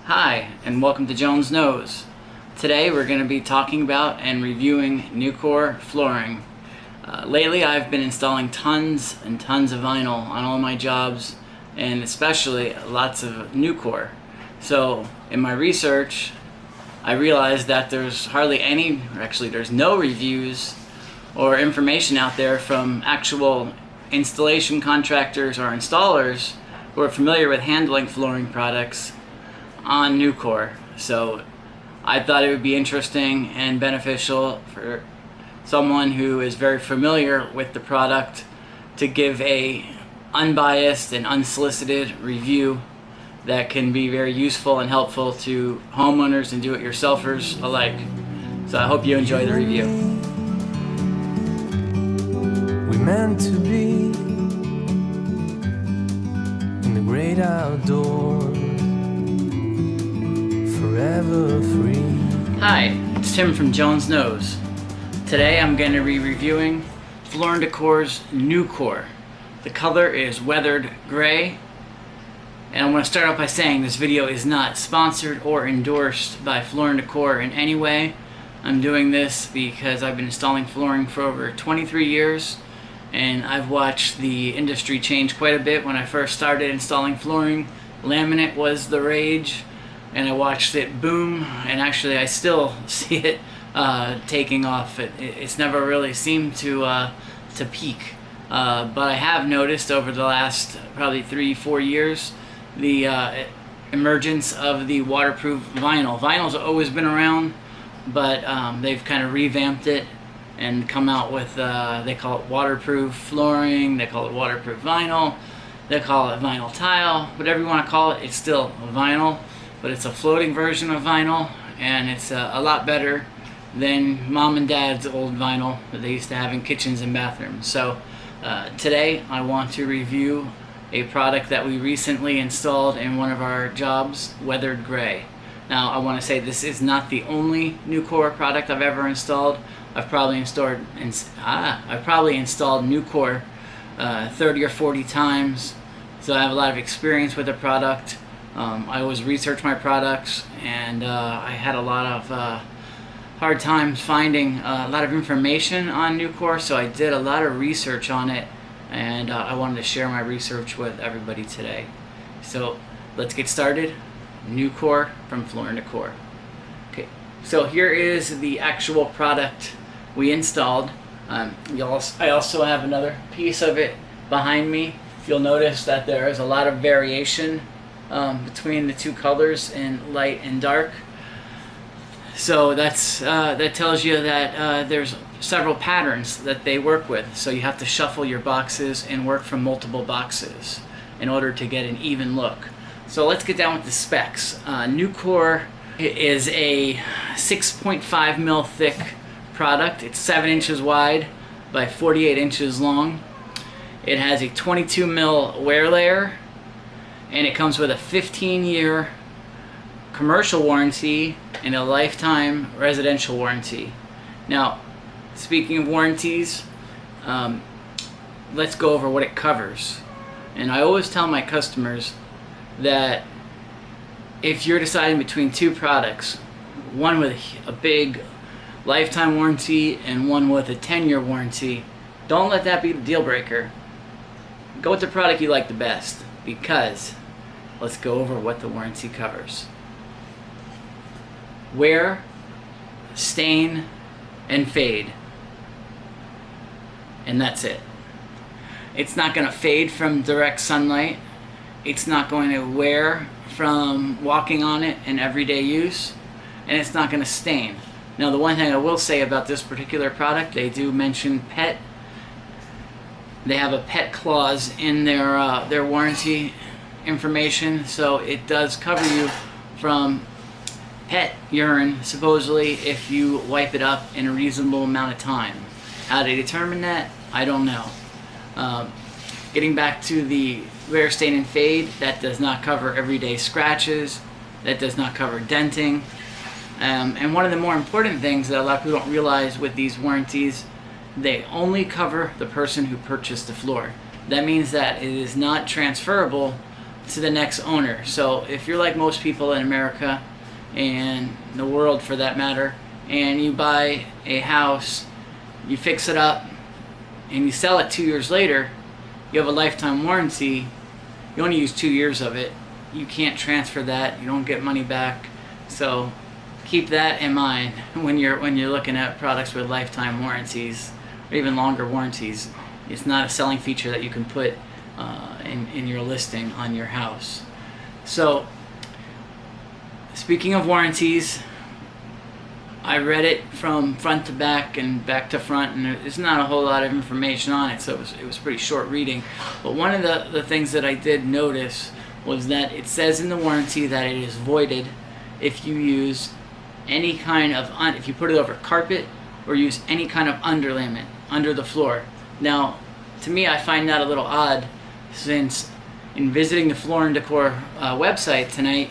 Hi, and welcome to Jones Knows. Today we're going to be talking about and reviewing Nucore flooring. Lately I've been installing tons and tons of vinyl on all my jobs, and especially lots of Nucore. So in my research I realized that there's hardly any, or actually there's no reviews or information out there from actual installation contractors or installers who are familiar with handling flooring products on Nucore. So I thought it would be interesting and beneficial for someone who is very familiar with the product to give a unbiased and unsolicited review that can be very useful and helpful to homeowners and do-it-yourselfers alike. So I hope you enjoy the review. We meant to be in the great outdoors, forever free. Hi, it's Tim from Jones Knows. Today I'm going to be reviewing Floor & Decor's Nucore. The color is weathered gray. And I want to start off by saying this video is not sponsored or endorsed by Floor & Decor in any way. I'm doing this because I've been installing flooring for over 23 years, and I've watched the industry change quite a bit. When I first started installing flooring, laminate was the rage, and I watched it boom, and actually I still see it taking off. It's never really seemed to peak, but I have noticed over the last probably 3-4 years the emergence of the waterproof vinyl. Vinyl's always been around, but they've kind of revamped it and come out with, they call it waterproof flooring, they call it waterproof vinyl, they call it vinyl tile, whatever you want to call it. It's still vinyl, but it's a floating version of vinyl, and it's a lot better than mom and dad's old vinyl that they used to have in kitchens and bathrooms. So today I want to review a product that we recently installed in one of our jobs, weathered gray. Now I want to say this is not the only Nucore product I've ever installed. I've probably installed Nucore 30 or 40 times, so I have a lot of experience with the product. I always research my products, and I had a lot of hard times finding a lot of information on Nucore, so I did a lot of research on it, and I wanted to share my research with everybody today. So let's get started. Nucore from Floor & Decor. Okay, so here is the actual product we installed. I also have another piece of it behind me. You'll notice that there is a lot of variation between the two colors in light and dark. So that tells you that there's several patterns that they work with. So you have to shuffle your boxes and work from multiple boxes in order to get an even look. So let's get down with the specs. Nucore is a 6.5 mil thick product. It's 7 inches wide by 48 inches long. It has a 22 mil wear layer, and it comes with a 15-year commercial warranty and a lifetime residential warranty. Now, speaking of warranties, let's go over what it covers. And I always tell my customers that if you're deciding between two products, one with a big lifetime warranty and one with a 10-year warranty, don't let that be the deal breaker. Go with the product you like the best, because let's go over what the warranty covers. Wear, stain, and fade. And that's it. It's not going to fade from direct sunlight. It's not going to wear from walking on it in everyday use. And it's not going to stain. Now, the one thing I will say about this particular product, they do mention pet. They have a pet clause in their warranty information, so it does cover you from pet urine, supposedly, if you wipe it up in a reasonable amount of time. How to determine that, I don't know. Getting back to the wear, stain, and fade, that does not cover everyday scratches. That does not cover denting. And one of the more important things that a lot of people don't realize with these warranties, they only cover the person who purchased the floor. That means that it is not transferable to the next owner. So if you're like most people in America and the world for that matter, and you buy a house, you fix it up, and you sell it 2 years later, you have a lifetime warranty. You only use 2 years of it. You can't transfer that. You don't get money back. So keep that in mind when you're looking at products with lifetime warranties or even longer warranties. It's not a selling feature that you can put in your listing on your house. So speaking of warranties, I read it from front to back and back to front, and there's not a whole lot of information on it, so it was pretty short reading. But one of the things that I did notice was that it says in the warranty that it is voided if you use any kind of if you put it over carpet or use any kind of underlayment under the floor. Now, to me, I find that a little odd, since in visiting the Floor & Decor website tonight,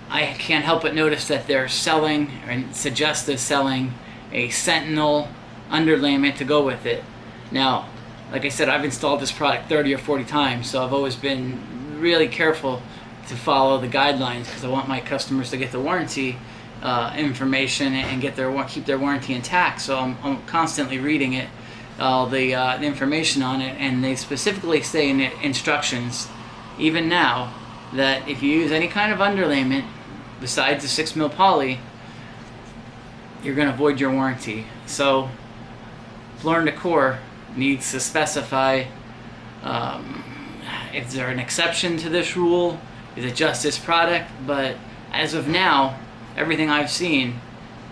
I can't help but notice that they're selling, and suggest they're selling, a Sentinel underlayment to go with it. Now, like I said, I've installed this product 30 or 40 times, so I've always been really careful to follow the guidelines, because I want my customers to get the warranty information and keep their warranty intact. So I'm constantly reading it, all the information on it, and they specifically say in the instructions, even now, that if you use any kind of underlayment besides the 6mm poly, you're going to void your warranty. So Floor & Decor needs to specify, is there an exception to this rule? Is it just this product? But as of now, everything I've seen,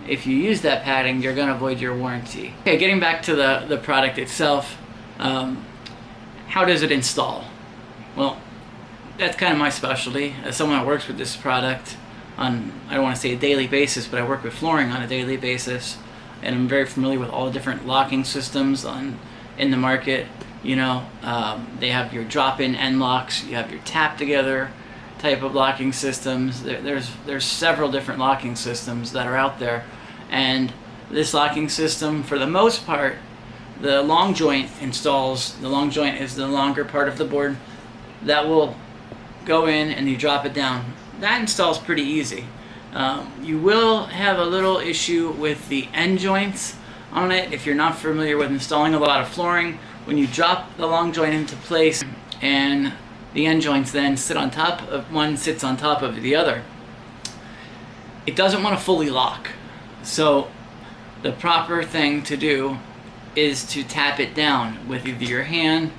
if you use that padding, you're going to void your warranty. Okay, getting back to the product itself, how does it install? Well, that's kind of my specialty. As someone that works with this product on, I don't want to say a daily basis, but I work with flooring on a daily basis, and I'm very familiar with all the different locking systems in the market. You know, they have your drop-in end locks, you have your tap together type of locking systems. There's several different locking systems that are out there, and this locking system, for the most part, the long joint installs. The long joint is the longer part of the board that will go in, and you drop it down. That installs pretty easy. You will have a little issue with the end joints on it if you're not familiar with installing a lot of flooring. When you drop the long joint into place and the end joints then sit on top of, one sits on top of the other, it doesn't want to fully lock. So the proper thing to do is to tap it down with either your hand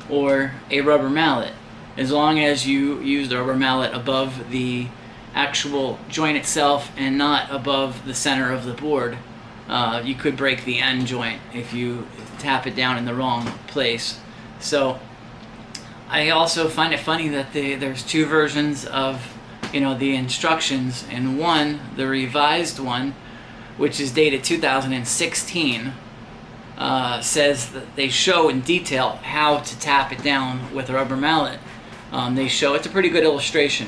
or a rubber mallet. As long as you use the rubber mallet above the actual joint itself and not above the center of the board, you could break the end joint if you tap it down in the wrong place. So I also find it funny that there's two versions of the instructions, and one, the revised one, which is dated 2016, says that they show in detail how to tap it down with a rubber mallet. They show, it's a pretty good illustration,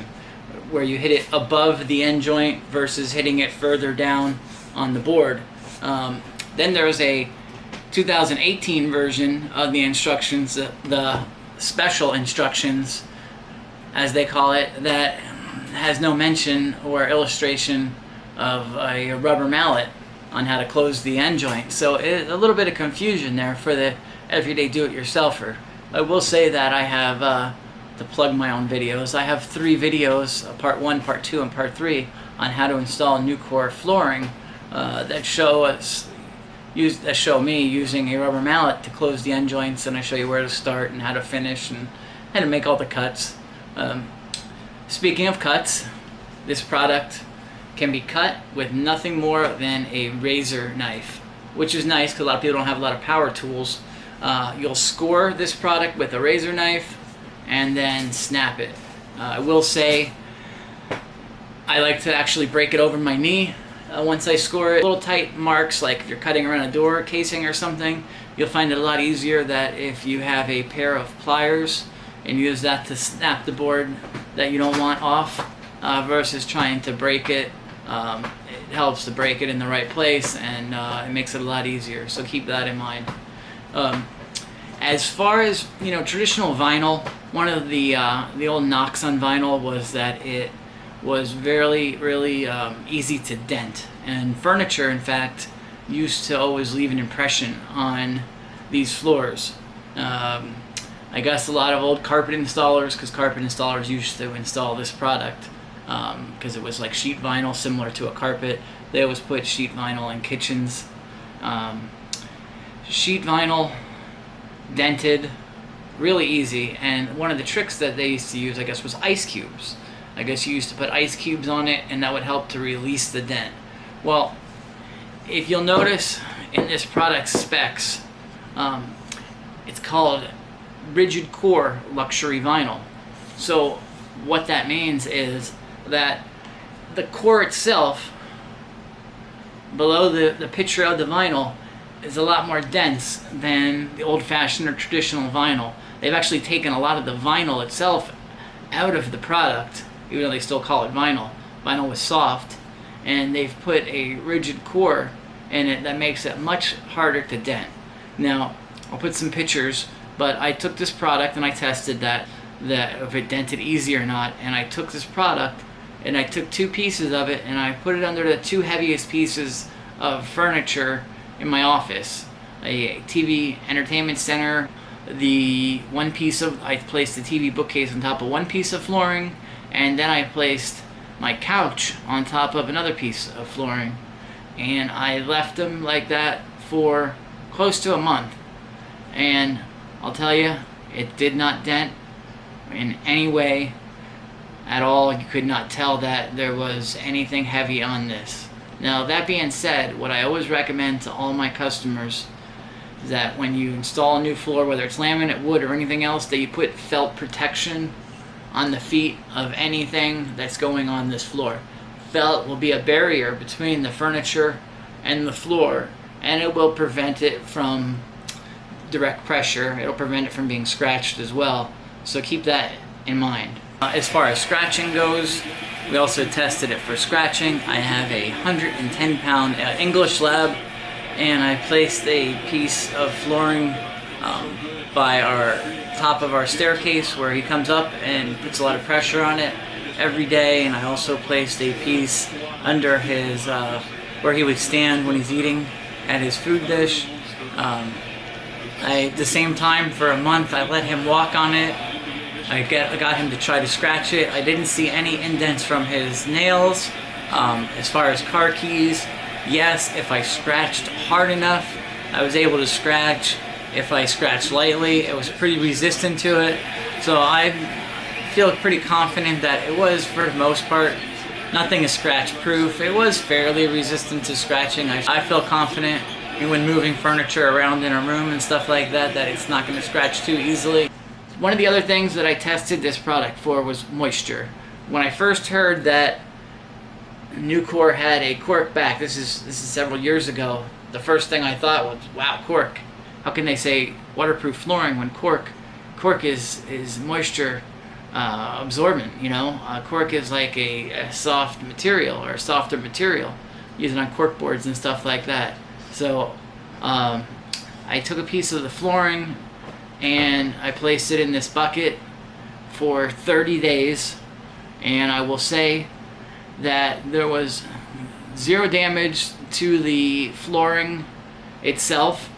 where you hit it above the end joint versus hitting it further down on the board. Then there's a 2018 version of the instructions, the special instructions, as they call it, that has no mention or illustration of a rubber mallet on how to close the end joint. So a little bit of confusion there for the everyday do-it-yourselfer. I will say that I have, to plug my own videos, I have 3 videos, part 1, part 2, and part 3, on how to install Nucore flooring that show me using a rubber mallet to close the end joints, and I show you where to start and how to finish and how to make all the cuts. Speaking of cuts, this product can be cut with nothing more than a razor knife, which is nice because a lot of people don't have a lot of power tools. You'll score this product with a razor knife and then snap it. I will say I like to actually break it over my knee once I score it. Little tight marks, like if you're cutting around a door casing or something, you'll find it a lot easier that if you have a pair of pliers and use that to snap the board that you don't want off, versus trying to break it. It helps to break it in the right place, and it makes it a lot easier, so keep that in mind. As far as traditional vinyl, One of the old knocks on vinyl was that it was really easy to dent, and furniture, in fact, used to always leave an impression on these floors. I guess a lot of old carpet installers, because carpet installers used to install this product, because it was like sheet vinyl similar to a carpet. They always put sheet vinyl in kitchens. Sheet vinyl, dented, really easy. And one of the tricks that they used to use, I guess, was ice cubes. I guess you used to put ice cubes on it, and that would help to release the dent. Well, if you'll notice in this product's specs, it's called rigid core luxury vinyl. So what that means is that the core itself, below the picture of the vinyl, is a lot more dense than the old-fashioned or traditional vinyl. They've actually taken a lot of the vinyl itself out of the product, even though they still call it vinyl. Vinyl was soft, and they've put a rigid core in it that makes it much harder to dent. Now, I'll put some pictures, but I took this product and I tested that if it dented easy or not, and I took this product and I took 2 pieces of it and I put it under the 2 heaviest pieces of furniture in my office. A TV entertainment center, I placed the TV bookcase on top of one piece of flooring, and then I placed my couch on top of another piece of flooring, and I left them like that for close to a month, and I'll tell you, it did not dent in any way at all. You could not tell that there was anything heavy on this. Now, that being said, what I always recommend to all my customers is that when you install a new floor, whether it's laminate, wood, or anything else, that you put felt protection on the feet of anything that's going on this floor. Felt will be a barrier between the furniture and the floor, and it will prevent it from direct pressure. It'll prevent it from being scratched as well. So keep that in mind. As far as scratching goes, we also tested it for scratching. I have a 110-pound English lab, and I placed a piece of flooring by our top of our staircase where he comes up and puts a lot of pressure on it every day. And I also placed a piece under his where he would stand when he's eating at his food dish. At the same time, for a month, I let him walk on it. I got him to try to scratch it. I didn't see any indents from his nails. As far as car keys, yes, if I scratched hard enough, I was able to scratch. If I scratched lightly, it was pretty resistant to it. So I feel pretty confident that it was, for the most part, nothing is scratch proof. It was fairly resistant to scratching. I feel confident when moving furniture around in a room and stuff like that, that it's not going to scratch too easily. One of the other things that I tested this product for was moisture. When I first heard that Nucore had a Cork back, this is several years ago, the first thing I thought was, wow, Cork. How can they say waterproof flooring when Cork is moisture absorbent, you know? Cork is like a soft material, or a softer material, used on cork boards and stuff like that. So I took a piece of the flooring and I placed it in this bucket for 30 days, and I will say that there was 0 damage to the flooring itself,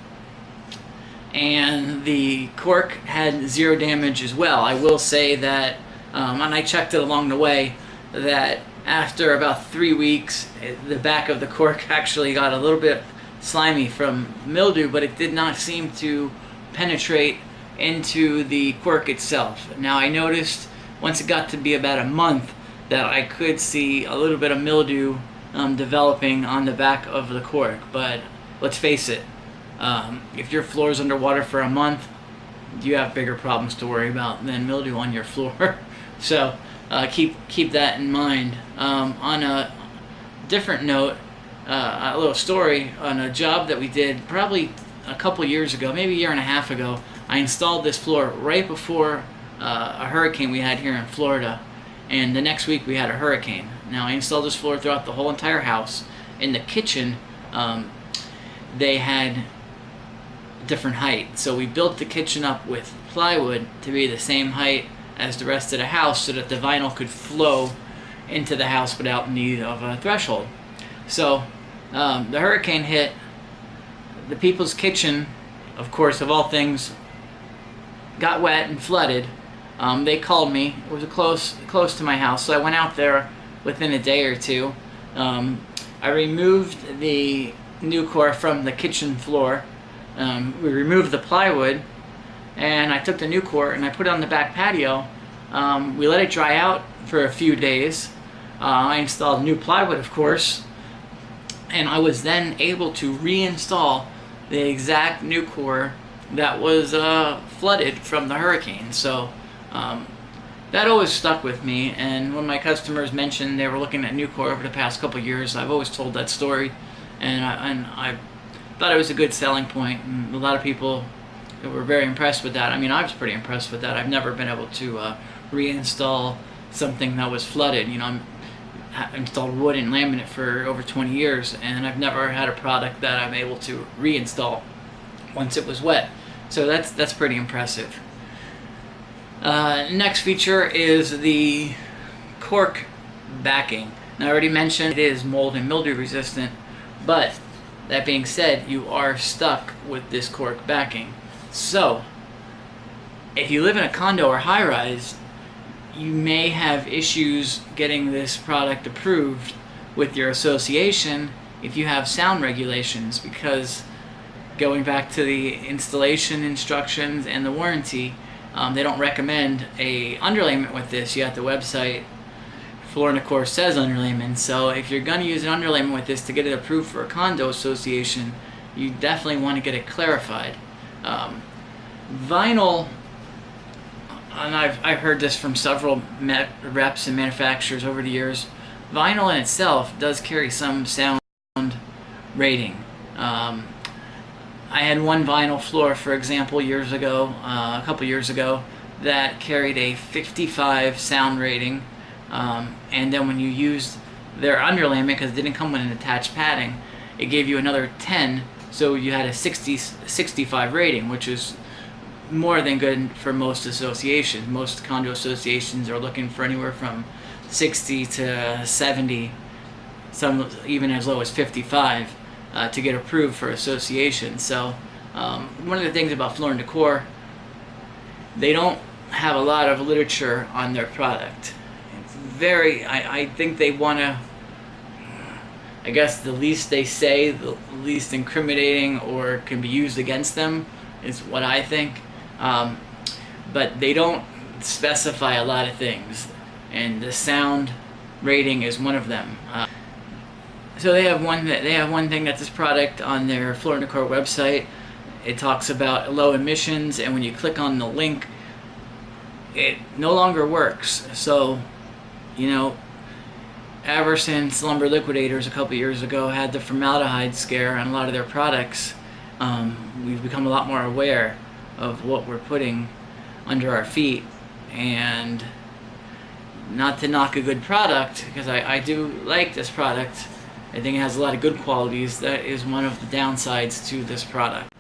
and the cork had 0 damage as well. I will say that, and I checked it along the way, that after about 3 weeks, the back of the cork actually got a little bit slimy from mildew, but it did not seem to penetrate into the cork itself. Now, I noticed once it got to be about a month that I could see a little bit of mildew developing on the back of the cork, but let's face it, if your floor is underwater for a month, you have bigger problems to worry about than mildew on your floor. So keep that in mind. On a different note, a little story on a job that we did probably a couple years ago, maybe a year and a half ago. I installed this floor right before a hurricane we had here in Florida, and the next week we had a hurricane. Now, I installed this floor throughout the whole entire house. In the kitchen, they had different height. So we built the kitchen up with plywood to be the same height as the rest of the house so that the vinyl could flow into the house without need of a threshold. So the hurricane hit, the people's kitchen, of course, of all things, got wet and flooded. They called me. It was close to my house, so I went out there within a day or two. I removed the Nucore from the kitchen floor. We removed the plywood, and I took the Nucore and I put it on the back patio. We let it dry out for a few days. I installed new plywood, of course, and I was then able to reinstall the exact Nucore that was flooded from the hurricane. So that always stuck with me, and when my customers mentioned they were looking at Nucore over the past couple years, I've always told that story, and I thought it was a good selling point, and a lot of people were very impressed with that. I mean, I was pretty impressed with that. I've never been able to reinstall something that was flooded. You know, I've installed wood and laminate for over 20 years, and I've never had a product that I'm able to reinstall once it was wet. So that's pretty impressive. Next feature is the Cork Backing. Now, I already mentioned it is mold and mildew resistant, but that being said, you are stuck with this Cork Backing. So if you live in a condo or high-rise, you may have issues getting this product approved with your association if you have sound regulations, because going back to the installation instructions and the warranty, they don't recommend a underlayment with this. Yet the website for Nucore says underlayment. So if you're going to use an underlayment with this to get it approved for a condo association, you definitely want to get it clarified. Vinyl, and I've heard this from several reps and manufacturers over the years, vinyl in itself does carry some sound rating. I had one vinyl floor, for example, a couple years ago, that carried a 55 sound rating, and then when you used their underlayment, because it didn't come with an attached padding, it gave you another 10, so you had a 65 rating, which is more than good for most associations. Most condo associations are looking for anywhere from 60 to 70, some even as low as 55. To get approved for association. So one of the things about Floor & Decor, they don't have a lot of literature on their product. It's very, I think they want to, I guess the least they say, the least incriminating or can be used against them is what I think. But they don't specify a lot of things, and the sound rating is one of them. So they have one thing that's this product on their Floor & Decor website. It talks about low emissions, and when you click on the link, it no longer works. So, you know, ever since Lumber Liquidators a couple years ago had the formaldehyde scare on a lot of their products, we've become a lot more aware of what we're putting under our feet. And not to knock a good product, because I do like this product, I think it has a lot of good qualities. That is one of the downsides to this product.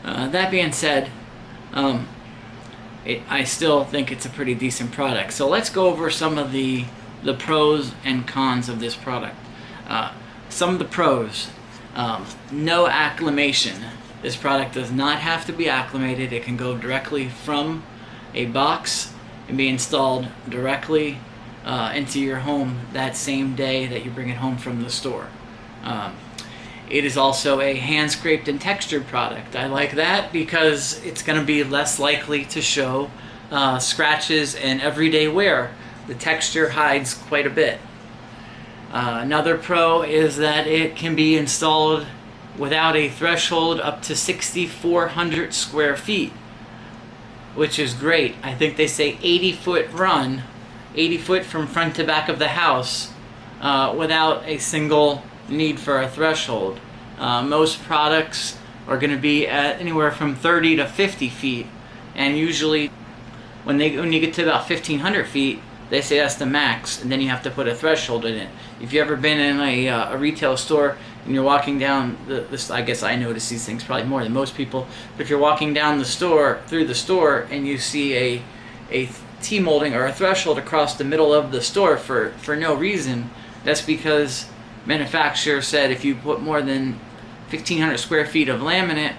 That being said, I still think it's a pretty decent product. So let's go over some of the pros and cons of this product. Some of the pros: no acclimation. This product does not have to be acclimated. It can go directly from a box and be installed directly into your home that same day that you bring it home from the store. It is also a hand scraped and textured product. I like that because it's going to be less likely to show scratches and everyday wear. The texture hides quite a bit. Another pro is that it can be installed without a threshold up to 6,400 square feet, which is great. I think they say 80-foot run, 80 foot from front to back of the house, without a single need for a threshold. Most products are going to be at anywhere from 30 to 50 feet, and usually when you get to about 1,500 feet, they say that's the max, and then you have to put a threshold in it. If you've ever been in a retail store and you're walking down this, I guess I notice these things probably more than most people, but if you're walking down the store, through the store, and you see a T-molding or a threshold across the middle of the store for no reason, that's because manufacturer said if you put more than 1,500 square feet of laminate,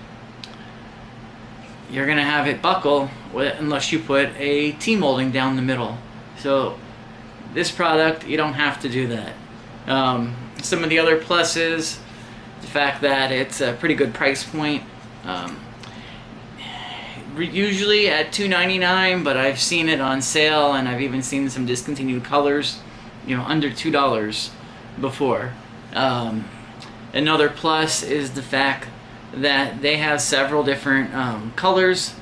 you're gonna have it buckle unless you put a T-molding down the middle. So this product, you don't have to do that. Some of the other pluses, the fact that it's a pretty good price point. Usually at $2.99, but I've seen it on sale, and I've even seen some discontinued colors, under $2 before. Another plus is the fact that they have several different colors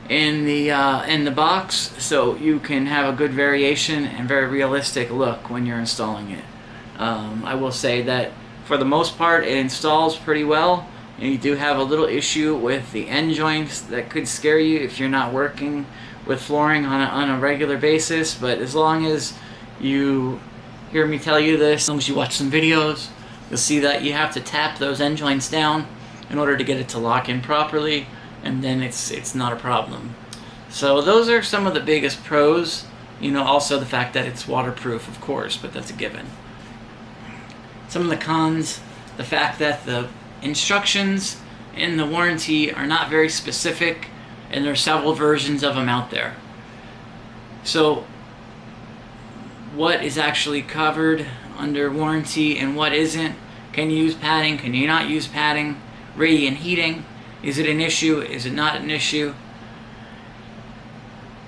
in the box, so you can have a good variation and very realistic look when you're installing it. I will say that for the most part it installs pretty well, and you do have a little issue with the end joints that could scare you if you're not working with flooring on a regular basis, but as long as you hear me tell you this, as long as you watch some videos, you'll see that you have to tap those end joints down in order to get it to lock in properly, and then it's not a problem. So those are some of the biggest pros. Also the fact that it's waterproof, of course, but that's a given. Some of the cons, the fact that the instructions in the warranty are not very specific, and there are several versions of them out there. So what is actually covered under warranty and what isn't? Can you use padding? Can you not use padding? Radiant heating, is it an issue? Is it not an issue?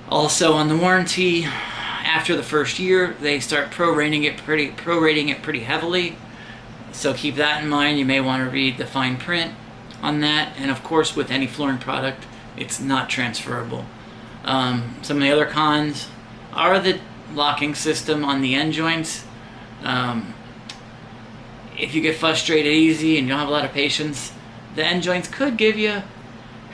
Also on the warranty, after the first year, they start prorating it pretty heavily. So keep that in mind. You may want to read the fine print on that. And of course, with any flooring product, it's not transferable. Some of the other cons are the locking system on the end joints. If you get frustrated easy and you don't have a lot of patience, the end joints could give you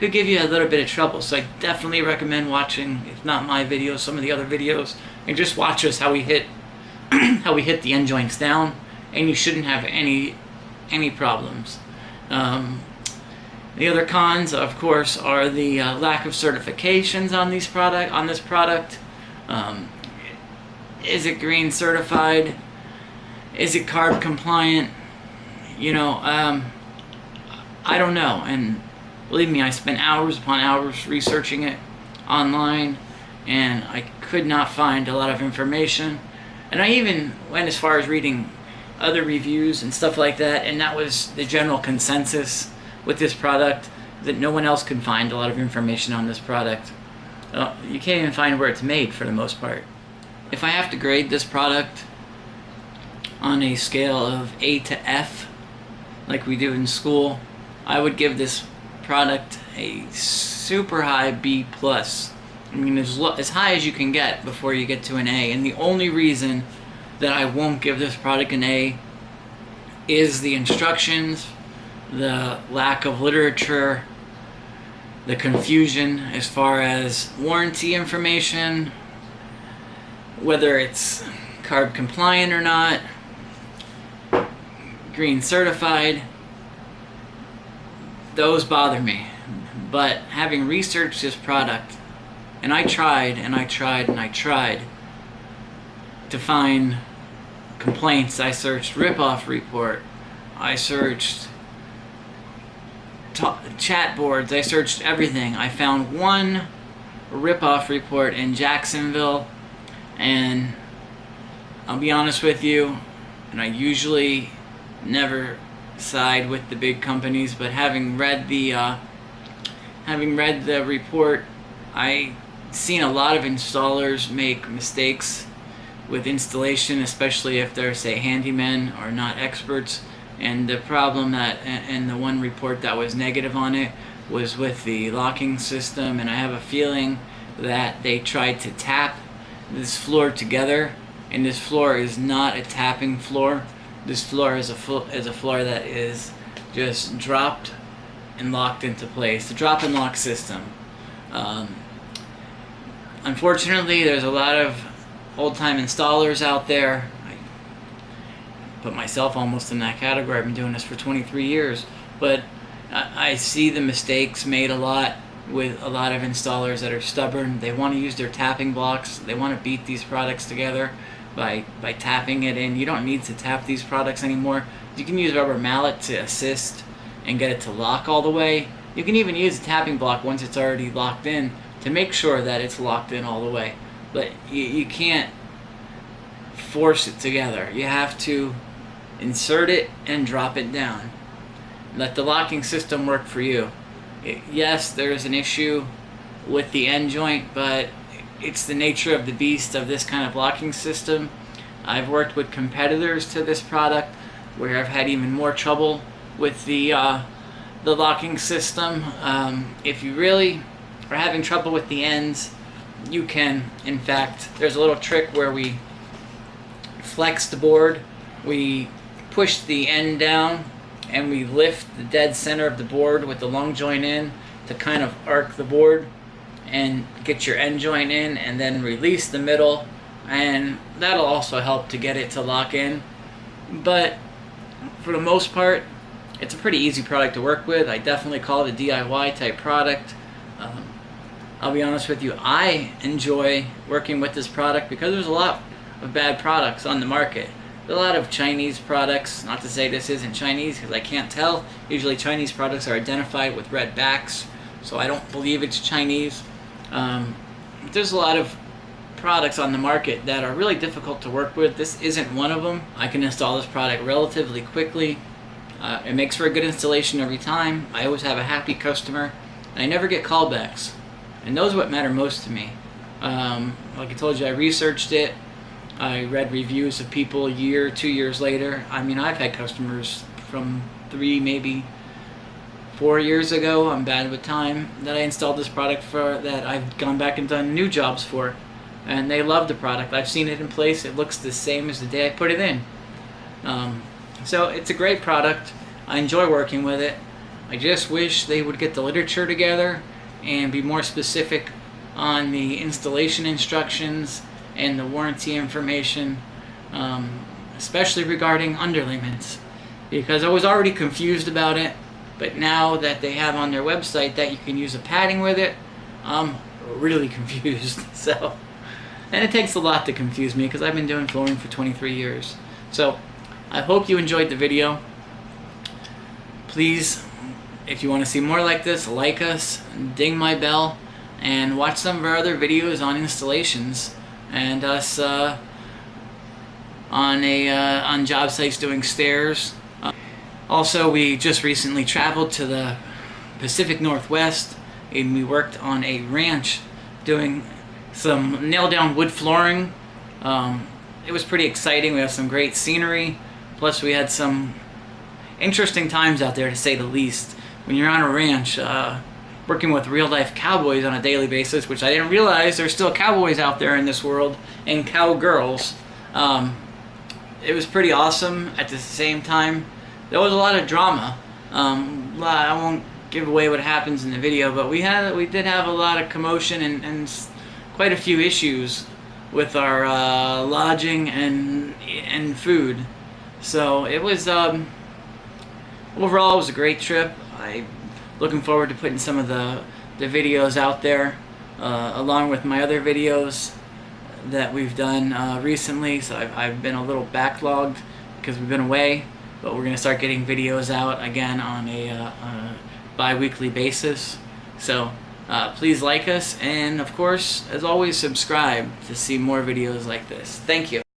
a little bit of trouble. So I definitely recommend watching, if not my videos, some of the other videos, and just watch us how we hit the end joints down, and you shouldn't have any problems. The other cons, of course, are the lack of certifications on this product. Is it green certified? Is it carb compliant? I don't know, and believe me, I spent hours upon hours researching it online, and I could not find a lot of information. And I even went as far as reading other reviews and stuff like that, and that was the general consensus with this product, that no one else could find a lot of information on this product. You can't even find where it's made for the most part. If I have to grade this product on a scale of A to F, like we do in school, I would give this product a super high B+. I mean, as high as you can get before you get to an A. And the only reason that I won't give this product an A is the instructions, the lack of literature, the confusion as far as warranty information, whether it's carb compliant or not, green certified. Those bother me. But having researched this product, and I tried and I tried and I tried to find complaints. I searched rip-off report, I searched chat boards, I searched everything. I found one rip-off report in Jacksonville, and I'll be honest with you, and I usually never side with the big companies, but having read the report, I seen a lot of installers make mistakes with installation, especially if they're, say, handymen or not experts. And the problem that, and the one report that was negative on it, was with the locking system. And I have a feeling that they tried to tap this floor together, and this floor is not a tapping floor. This floor is a floor that is just dropped and locked into place. The drop and lock system. Unfortunately, there's a lot of old-time installers out there. I put myself almost in that category. I've been doing this for 23 years, but I see the mistakes made a lot with a lot of installers that are stubborn. They want to use their tapping blocks. They want to beat these products together by tapping it in. You don't need to tap these products anymore. You can use rubber mallet to assist and get it to lock all the way. You can even use a tapping block once it's already locked in to make sure that it's locked in all the way. But you can't force it together. You have to insert it and drop it down. Let the locking system work for you. Yes, there's an issue with the end joint, but it's the nature of the beast of this kind of locking system. I've worked with competitors to this product where I've had even more trouble with the locking system. If you really are having trouble with the ends, you can, in fact, there's a little trick where we flex the board, we push the end down, and we lift the dead center of the board with the long joint in to kind of arc the board and get your end joint in, and then release the middle, and that'll also help to get it to lock in. But for the most part, it's a pretty easy product to work with. I definitely call it a DIY type product. I'll be honest with you, I enjoy working with this product because there's a lot of bad products on the market. There's a lot of Chinese products, not to say this isn't Chinese because I can't tell. Usually Chinese products are identified with red backs, so I don't believe it's Chinese. There's a lot of products on the market that are really difficult to work with. This isn't one of them. I can install this product relatively quickly. It makes for a good installation every time. I always have a happy customer, and I never get callbacks. And those are what matter most to me. Like I told you, I researched it. I read reviews of people a year, 2 years later. I mean, I've had customers from 3, maybe 4 years ago, I'm bad with time, that I installed this product for, that I've gone back and done new jobs for. And they love the product. I've seen it in place. It looks the same as the day I put it in. So it's a great product. I enjoy working with it. I just wish they would get the literature together and be more specific on the installation instructions and the warranty information, especially regarding underlayments, because I was already confused about it, but now that they have on their website that you can use a padding with it, I'm really confused. So, and it takes a lot to confuse me because I've been doing flooring for 23 years. So I hope you enjoyed the video. Please, if you want to see more like this, like us, ding my bell, and watch some of our other videos on installations and us on job sites doing stairs. Also, we just recently traveled to the Pacific Northwest and we worked on a ranch doing some nail-down wood flooring. It was pretty exciting. We have some great scenery, plus we had some interesting times out there, to say the least. When you're on a ranch, working with real-life cowboys on a daily basis, which I didn't realize there's still cowboys out there in this world, and cowgirls. It was pretty awesome. At the same time, there was a lot of drama. I won't give away what happens in the video, but we did have a lot of commotion and quite a few issues with our lodging and food. So it was overall it was a great trip. I'm looking forward to putting some of the videos out there along with my other videos that we've done recently. So I've been a little backlogged because we've been away, but we're gonna start getting videos out again on a bi-weekly basis. So please like us, and of course, as always, subscribe to see more videos like this. Thank you.